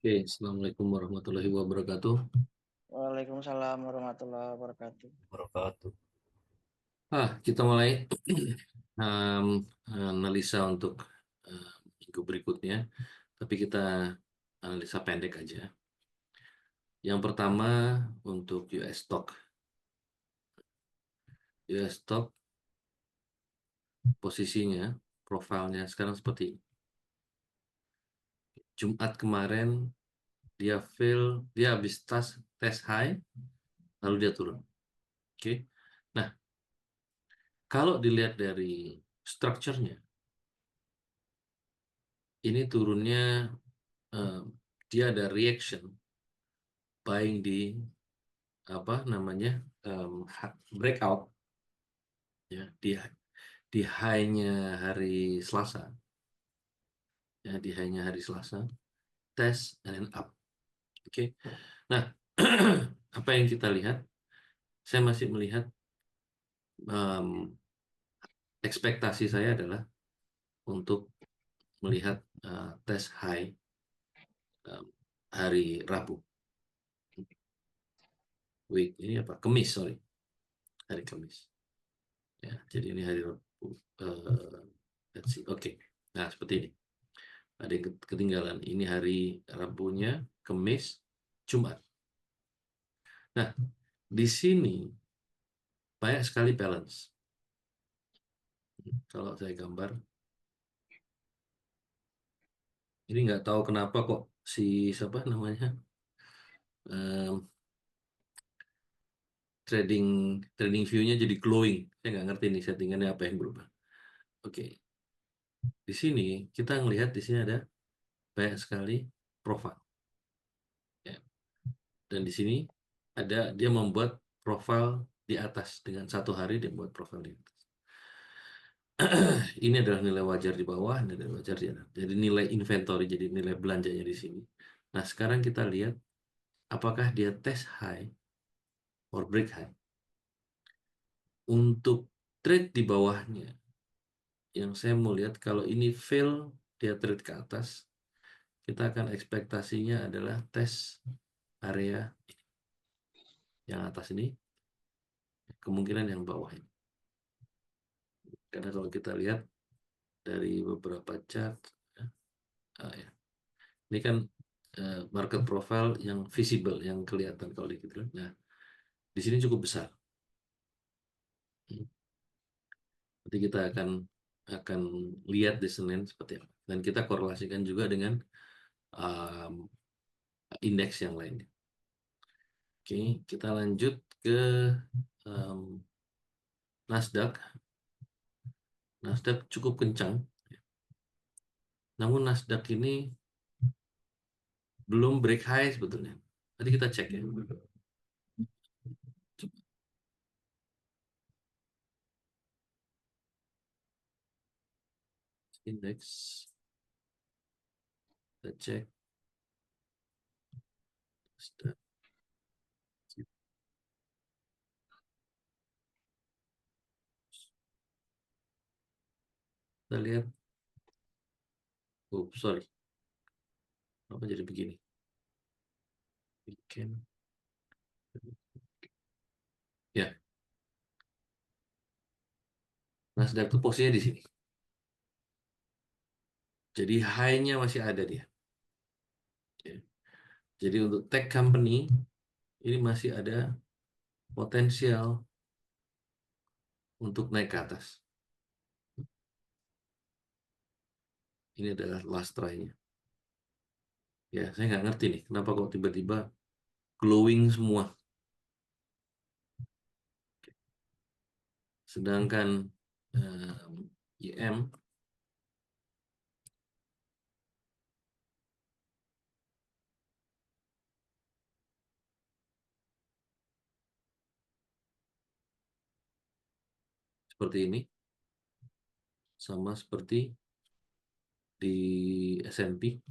Oke, Assalamualaikum warahmatullahi wabarakatuh. Waalaikumsalam warahmatullahi wabarakatuh. Wabarakatuh. Kita mulai um, analisa untuk minggu berikutnya, tapi kita analisa pendek aja. Yang pertama untuk US stock. US stock posisinya, profilnya sekarang seperti ini. Jumat kemarin dia fail, dia habis tes high, lalu dia turun. Oke. Nah, kalau dilihat dari structure-nya, ini turunnya eh, dia ada reaction buying di apa namanya breakout ya di high-nya hari Selasa ya di high-nya hari Selasa test and then up. Oke. Nah, apa yang kita lihat, saya masih melihat em, ekspektasi saya adalah untuk melihat test high em, hari Rabu, week ini apa, Kamis, sorry, hari Kamis ya. Jadi ini hari Rabu. Let's see. Oke. Nah, seperti ini. Ada yang ketinggalan. Ini hari Rabunya, Kamis, Jumat. Nah, di sini banyak sekali balance. Kalau saya gambar, ini nggak tahu kenapa kok si siapa namanya em, trading trading view-nya jadi glowing. Saya nggak ngerti nih settingannya apa yang berubah. Oke, di sini kita ngelihat di sini ada banyak sekali profil. Ya. Dan di sini ada dia membuat profil di atas dengan satu hari dia membuat profil di atas. Ini adalah nilai wajar di bawah, nilai wajar di atas. Jadi nilai inventory, jadi nilai belanjanya di sini. Nah, sekarang kita lihat apakah dia test high or break high. Untuk trade di bawahnya, yang saya mau lihat kalau ini fail, dia trade ke atas, kita akan ekspektasinya adalah tes area yang atas ini, kemungkinan yang bawah ini. Karena kalau kita lihat dari beberapa chart, ya, ya. Ini kan market profile yang visible, yang kelihatan kalau di gitu. Nah, di sini cukup besar. Nanti kita akan lihat di Senin seperti apa. Dan kita korelasikan juga dengan um, indeks yang lainnya. Oke, kita lanjut ke um, Nasdaq. Nasdaq cukup kencang. Namun Nasdaq ini belum break high sebetulnya. Nanti kita cek ya. Indeks. Kita cek. Nasdaq. Kita lihat. Oh, sorry. Apa jadi begini? Weekend. Ya, Nasdaq tuh posisinya di sini. Jadi high-nya masih ada dia. Ya. Jadi untuk tech company ini masih ada potensial untuk naik ke atas. Ini adalah last try-nya. Ya, saya nggak ngerti nih, kenapa kok tiba-tiba glowing semua. Sedangkan IM seperti ini, sama seperti di S&P.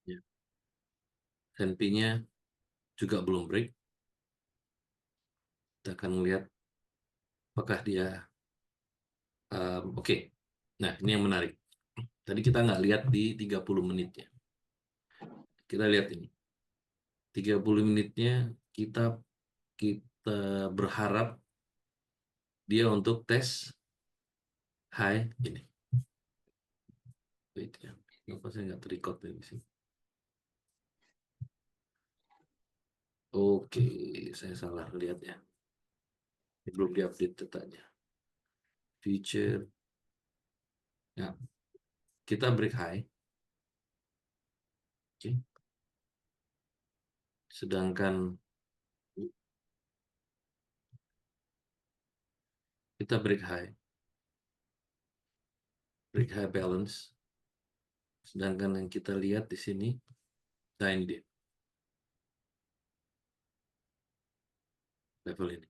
Ya. S&P-nya juga belum break. Kita akan melihat apakah dia oke. Nah, ini yang menarik. Tadi kita nggak lihat di 30 menitnya. Kita lihat ini. 30 menitnya kita kita berharap dia untuk tes high ini. Wait ya. Kenapa saya nggak terrecord dari sini? Oke, saya salah lihat ya. Ini belum diupdate datanya. Feature. Ya, kita break high. Oke. Sedangkan kita break high balance. Sedangkan yang kita lihat di sini, nah ini dia, level ini.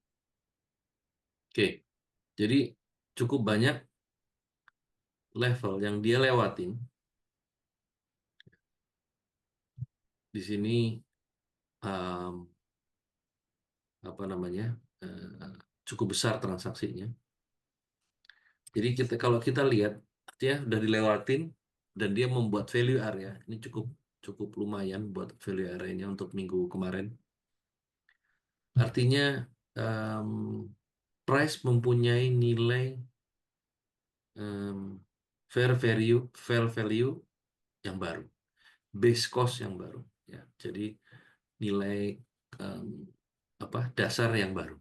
Oke, jadi cukup banyak level yang dia lewatin. Di sini apa namanya cukup besar transaksinya. Jadi kalau kita lihat, dia udah dilewatin dan dia membuat value area. Ini cukup lumayan buat value area-nya untuk minggu kemarin. Artinya price mempunyai nilai fair value yang baru, base cost yang baru. Ya, jadi nilai dasar yang baru.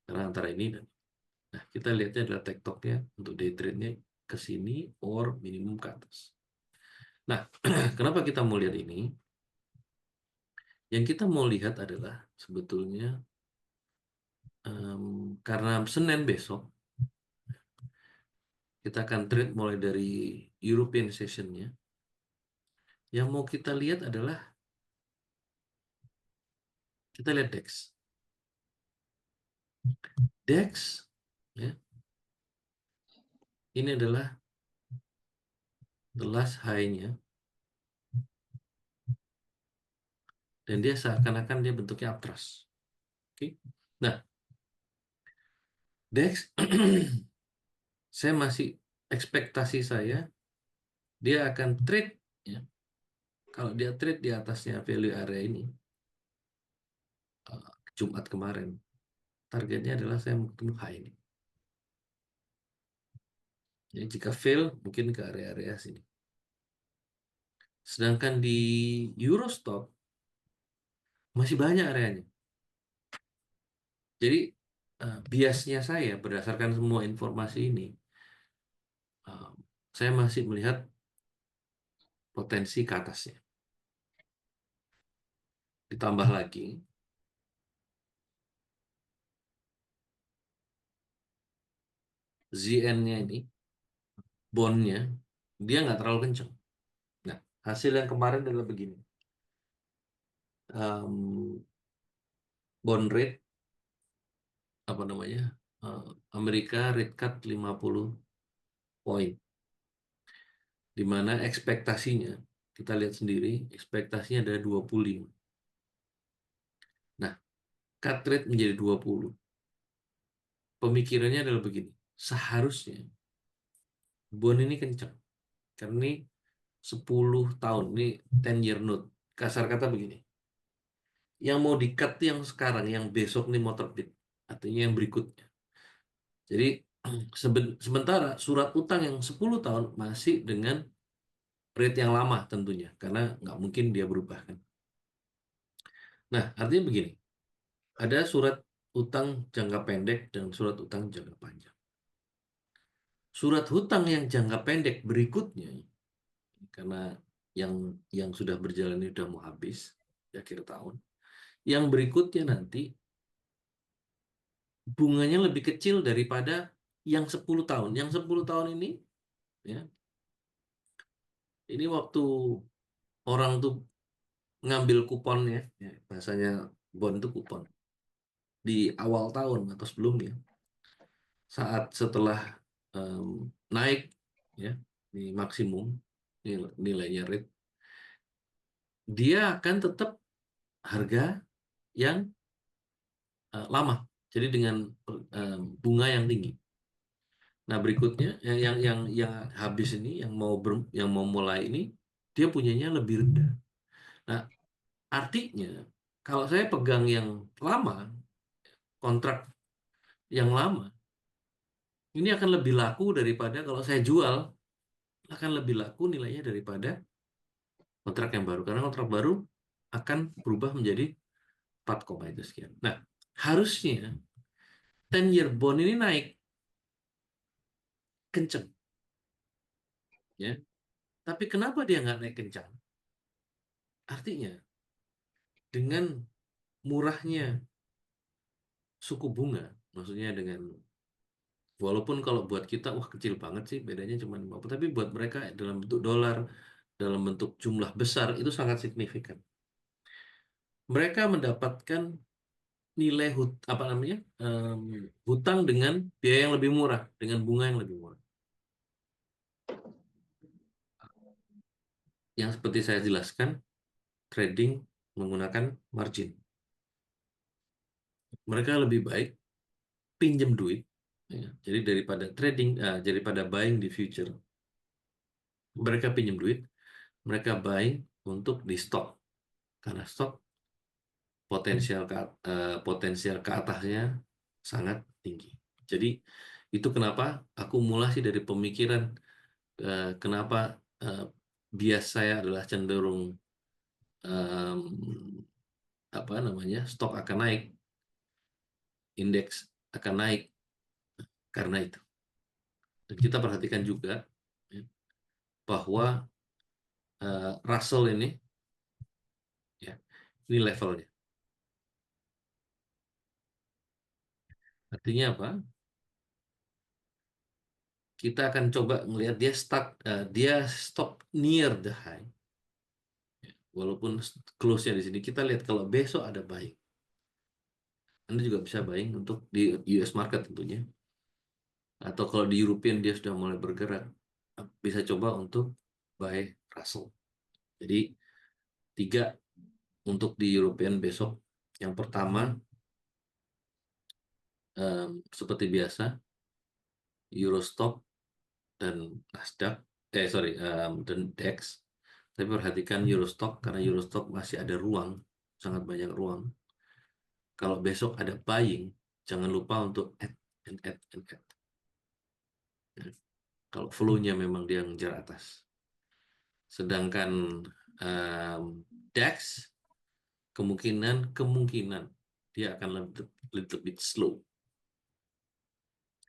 Karena antara ini dan nah, kita lihatnya adalah tektoknya untuk day trade-nya ke sini or minimum ke atas. Nah, kenapa kita mau lihat ini? Yang kita mau lihat adalah sebetulnya karena Senin besok kita akan trade mulai dari European session-nya. Yang mau kita lihat adalah kita lihat DAX. DAX ya, ini adalah the last high-nya dan dia seakan-akan dia bentuknya uptrust. Oke. Nah, DAX saya masih ekspektasi saya dia akan trade ya. Kalau dia trade di atasnya value area ini Jumat kemarin, targetnya adalah saya mau ketemu high ini. Jadi jika fail mungkin ke area-area sini. Sedangkan di Eurostock masih banyak areanya. Jadi biasnya saya berdasarkan semua informasi ini, saya masih melihat potensi ke atasnya. Ditambah lagi, ZN-nya ini, bond-nya, dia nggak terlalu kencang. Nah, hasil yang kemarin adalah begini. Bond rate, apa namanya, Amerika rate cut 50 poin. Di mana ekspektasinya, kita lihat sendiri, ekspektasinya ada 25. Nah, cut rate menjadi 20. Pemikirannya adalah begini, seharusnya bond ini kencang. Karena ini 10 tahun, ini 10-year note. Kasar kata begini, yang mau di-cut yang sekarang, yang besok nih mau terbit, artinya yang berikutnya. Jadi sementara surat utang yang 10 tahun masih dengan rate yang lama tentunya, karena nggak mungkin dia berubah kan. Nah, artinya begini, ada surat utang jangka pendek dan surat utang jangka panjang. Surat hutang yang jangka pendek berikutnya, karena yang sudah berjalan ini sudah mau habis di akhir tahun, yang berikutnya nanti bunganya lebih kecil daripada yang 10 tahun. Yang 10 tahun ini, ya, ini waktu orang tuh ngambil kuponnya, ya, bahasanya bond itu kupon, di awal tahun atau sebelumnya, saat setelah naik, ya, di maksimum nilainya rate, dia akan tetap harga yang lama. Jadi dengan bunga yang tinggi. Nah, berikutnya yang habis ini, yang mau mulai ini, dia punyanya lebih rendah. Nah, artinya kalau saya pegang yang lama, kontrak yang lama, ini akan lebih laku daripada kalau saya jual, akan lebih laku nilainya daripada kontrak yang baru. Karena kontrak baru akan berubah menjadi 4, itu sekian. Nah, harusnya 10-year bond ini naik kenceng, ya. Tapi kenapa dia nggak naik kencang? Artinya dengan murahnya suku bunga, maksudnya dengan, walaupun kalau buat kita wah kecil banget sih, bedanya cuma 50, tapi buat mereka dalam bentuk dolar, dalam bentuk jumlah besar itu sangat signifikan. Mereka mendapatkan nilai apa namanya, hutang dengan biaya yang lebih murah, dengan bunga yang lebih murah. Yang seperti saya jelaskan, trading menggunakan margin. Mereka lebih baik pinjam duit, ya. Jadi daripada trading, daripada buying di future, mereka pinjam duit, mereka buying untuk di stok, karena stok potensial ke atasnya sangat tinggi. Jadi itu kenapa aku mulai sih dari pemikiran, kenapa bias saya adalah cenderung em, apa namanya, stok akan naik, indeks akan naik karena itu. Dan kita perhatikan juga, ya, bahwa Russell ini, ya, ini levelnya. Artinya apa? Kita akan coba melihat dia stop near the high. Walaupun close-nya di sini, kita lihat kalau besok ada buying. Anda juga bisa buying untuk di US market tentunya. Atau kalau di European dia sudah mulai bergerak, bisa coba untuk buy Russell. Jadi 3 untuk di European besok. Yang pertama, seperti biasa, Eurostock dan Nasdaq, dan DAX. Tapi perhatikan Eurostock, karena Eurostock masih ada ruang, sangat banyak ruang. Kalau besok ada buying, jangan lupa untuk add and add and add. Kalau flow-nya memang dia ngejar atas. Sedangkan DAX kemungkinan dia akan little bit slow,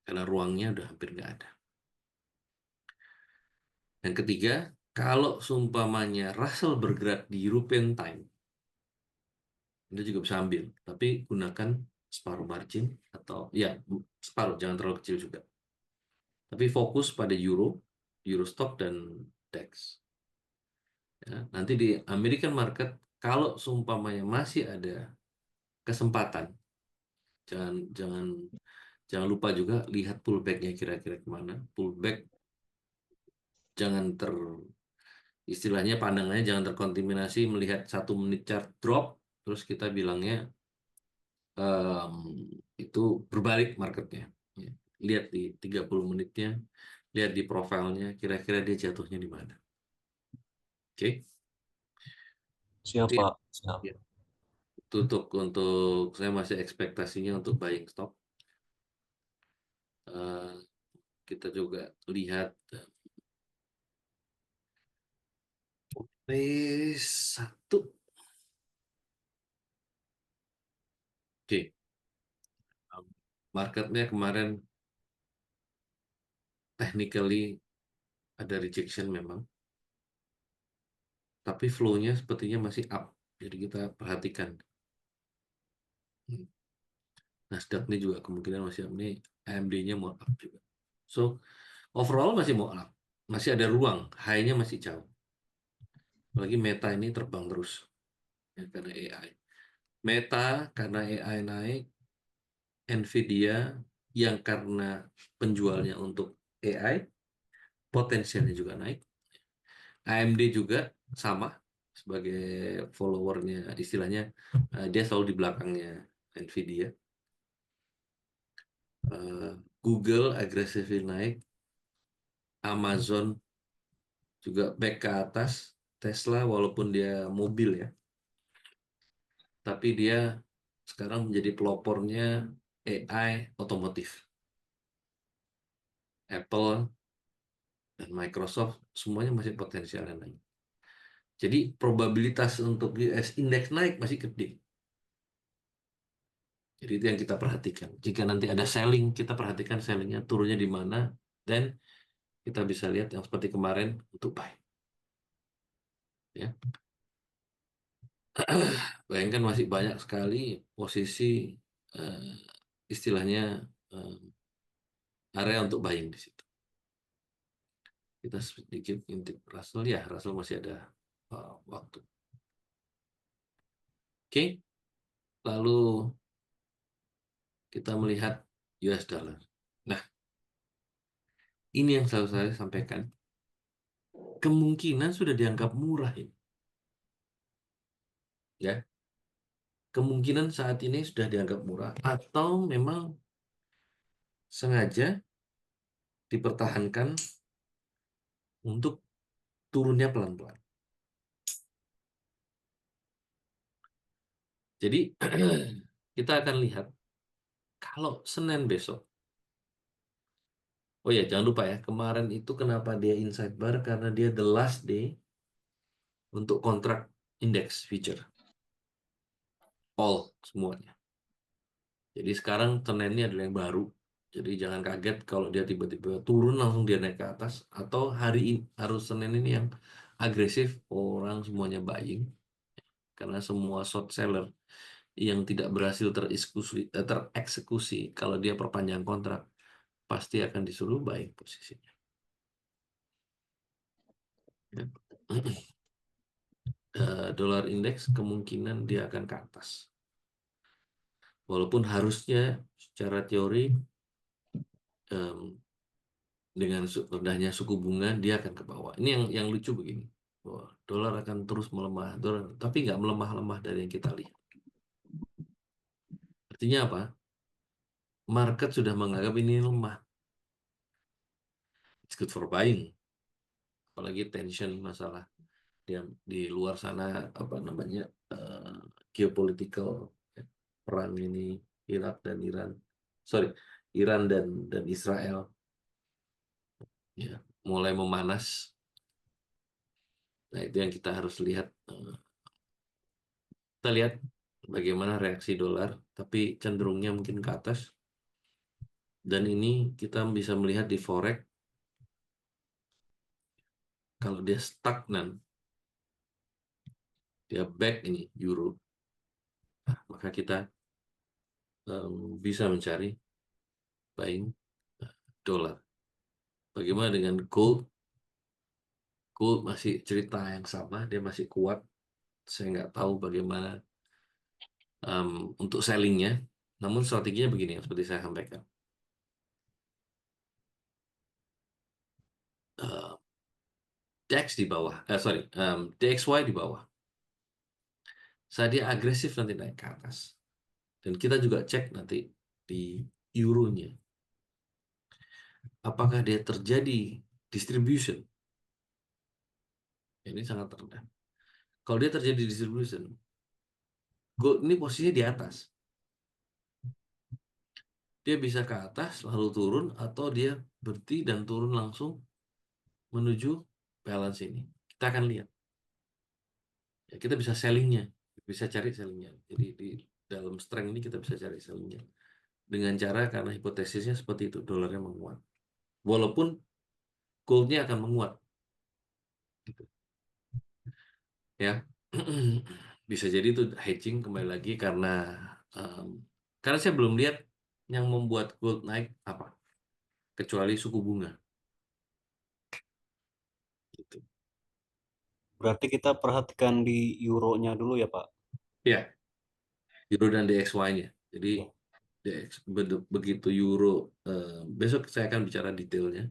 karena ruangnya udah hampir nggak ada. Yang ketiga, kalau seumpamanya Russell bergerak di European time, Anda juga bisa ambil, tapi gunakan separuh margin, atau ya separuh, jangan terlalu kecil juga. Tapi fokus pada Eurostock dan DAX. Ya, nanti di American market, kalau seumpamanya masih ada kesempatan, jangan jangan jangan lupa juga lihat pullback-nya kira-kira kemana. Pullback jangan istilahnya pandangannya jangan terkontaminasi melihat 1 menit chart drop, terus kita bilangnya itu berbalik marketnya. Ya. Lihat di 30 menitnya, lihat di profilnya, kira-kira dia jatuhnya di mana. Oke. Siap, Itu ya. Pak. Siap. Ya. Itu untuk saya masih ekspektasinya untuk buying stock. Kita juga lihat P1. Oke. Marketnya kemarin technically ada rejection memang, tapi flow-nya sepertinya masih up. Jadi kita perhatikan. Nasdaq ini juga kemungkinan masih up. Ini AMD-nya mau up juga. So, overall masih mau up. Masih ada ruang. High-nya masih jauh. Apalagi Meta ini terbang terus. Ya, karena AI. Meta karena AI naik. Nvidia yang karena penjualnya untuk AI, potensialnya juga naik. AMD juga sama, sebagai followernya, istilahnya dia selalu di belakangnya Nvidia. Google agresif naik, Amazon juga back ke atas, Tesla walaupun dia mobil ya, tapi dia sekarang menjadi pelopornya AI otomotif. Apple dan Microsoft semuanya masih potensial yang naik. Jadi probabilitas untuk US index naik masih gede. Jadi itu yang kita perhatikan. Jika nanti ada selling, kita perhatikan sellingnya turunnya di mana, dan kita bisa lihat yang seperti kemarin untuk buy. Ya. Bayangkan masih banyak sekali posisi eh, istilahnya eh, area untuk buying di situ. Kita sedikit intip Russell, ya Russell masih ada waktu. Oke, lalu kita melihat US dollar. Nah, ini yang selalu saya sampaikan. Kemungkinan sudah dianggap murah ini. Ya, kemungkinan saat ini sudah dianggap murah atau memang sengaja dipertahankan untuk turunnya pelan-pelan. Jadi kita akan lihat kalau Senin besok. Oh ya, jangan lupa ya, kemarin itu kenapa dia inside bar, karena dia the last day untuk kontrak index future. All semuanya. Jadi sekarang Senin ini adalah yang baru. Jadi jangan kaget kalau dia tiba-tiba turun langsung dia naik ke atas, atau hari ini harus Senin ini yang agresif, orang semuanya buying karena semua short seller yang tidak berhasil tereksekusi kalau dia perpanjang kontrak pasti akan disuruh buying posisinya. Ya. Dolar indeks kemungkinan dia akan ke atas. Walaupun harusnya secara teori dengan rendahnya suku bunga dia akan ke bawah. Ini yang lucu begini. Wah, dolar akan terus melemah, dolar, tapi nggak melemah-lemah dari yang kita lihat. Artinya apa? Market sudah menganggap ini lemah. It's good for buying. Apalagi tension masalah di luar sana, apa namanya, geopolitical, ya, perang ini Irak dan Iran, sorry, Iran dan Israel, ya, mulai memanas. Nah, itu yang kita harus lihat. Kita lihat bagaimana reaksi dolar, tapi cenderungnya mungkin ke atas. Dan ini kita bisa melihat di forex, kalau dia stagnan, dia back ini euro, maka kita bisa mencari buying dolar. Bagaimana dengan gold? Gold masih cerita yang sama, dia masih kuat. Saya nggak tahu bagaimana untuk sellingnya. Namun strateginya begini, yang seperti saya sampaikan. DX di bawah, DXY di bawah. Saat dia agresif nanti naik ke atas. Dan kita juga cek nanti di euronya. Apakah dia terjadi distribution? Ini sangat rendah. Kalau dia terjadi distribution, gold ini posisinya di atas. Dia bisa ke atas lalu turun, atau dia berhenti dan turun langsung menuju balance ini. Kita akan lihat. Ya, kita bisa sellingnya, bisa cari sellingnya. Jadi di dalam strength ini kita bisa cari sellingnya. Dengan cara, karena hipotesisnya seperti itu, dolarnya menguat. Walaupun goldnya akan menguat. Gitu. Ya, bisa jadi itu hedging kembali lagi, um, karena saya belum lihat yang membuat gold naik apa, kecuali suku bunga. Gitu. Berarti kita perhatikan di euronya dulu ya, Pak? Ya, euro dan DXY-nya. Jadi Ya. begitu euro, besok saya akan bicara detailnya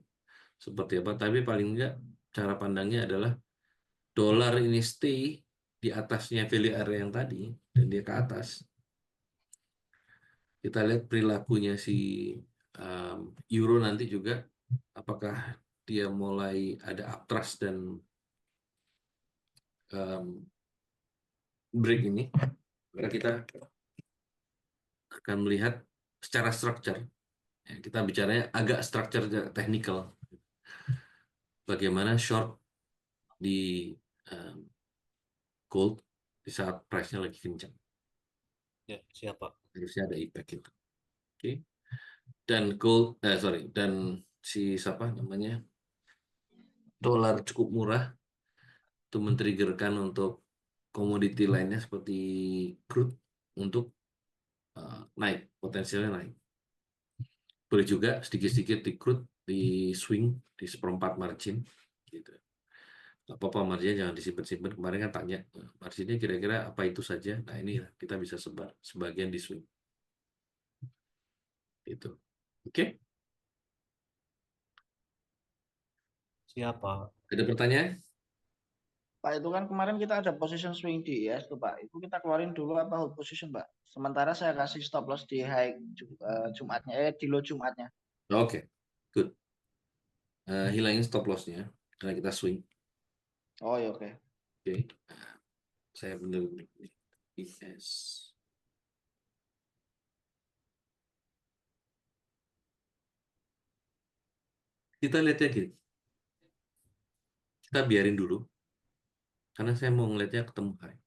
seperti apa. Tapi paling enggak cara pandangnya adalah dolar ini stay di atasnya value area yang tadi, dan dia ke atas. Kita lihat perilakunya si euro nanti juga apakah dia mulai ada uptrust dan break ini, karena kita akan melihat secara structure. Ya, kita bicaranya agak structure technical. Bagaimana short di gold di saat price-nya lagi kencang. Ya, siap Pak. Harusnya ada impact itu. Oke. Dan gold, dan si siapa namanya, dolar cukup murah itu men-triggerkan untuk komoditi lainnya seperti crude untuk naik, potensialnya naik. Boleh juga sedikit-sedikit di crude di swing di seperempat margin gitu. Gak apa-apa, marginnya jangan disimpan-simpan. Kemarin kan tanya marginnya kira-kira apa itu saja. Nah ini kita bisa sebar sebagian di swing gitu. Oke, Siap Pak. ada pertanyaan? Pak, itu kan kemarin kita ada position swing di IS tuh Pak. Itu kita keluarin dulu apa hold position Pak? Sementara saya kasih stop loss di high Jumatnya, di low Jumatnya. Oke, good. Hilangin stop loss-nya karena kita swing. Oh ya oke. Oke, saya benar IS. Kita lihatnya gini. Kita biarin dulu karena saya mau ngelihatnya ketemu high.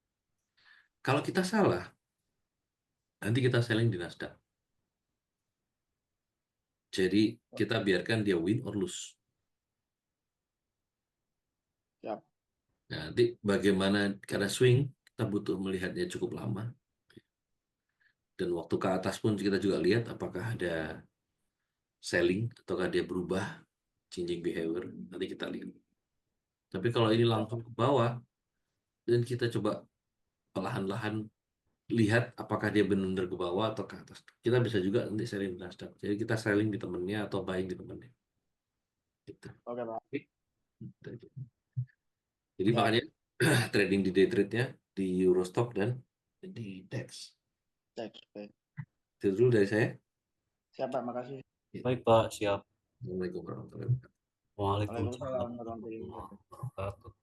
Kalau kita salah, nanti kita selling di Nasdaq. Jadi kita biarkan dia win or lose. Siap. Nah, nanti bagaimana, karena swing kita butuh melihatnya cukup lama. Dan waktu ke atas pun kita juga lihat apakah ada selling ataukah dia berubah changing behavior. Nanti kita lihat. Tapi kalau ini langsung ke bawah dan kita coba perlahan-lahan lihat apakah dia benar-benar ke bawah atau ke atas. Kita bisa juga nanti selling di Nasdaq. Jadi kita selling di temennya atau buying di temennya. Gitu. Oke Pak. Jadi Ya. makanya trading di day trade-nya di Eurostock dan di DAX. Cek. Baik. Itu dulu dari saya. Siap Pak, makasih. Baik Pak, siap. Assalamualaikum warahmatullahi wabarakatuh. Waalaikumsalam Waalaikumsalam warahmatullahi warahmatullahi wabarakatuh. wabarakatuh.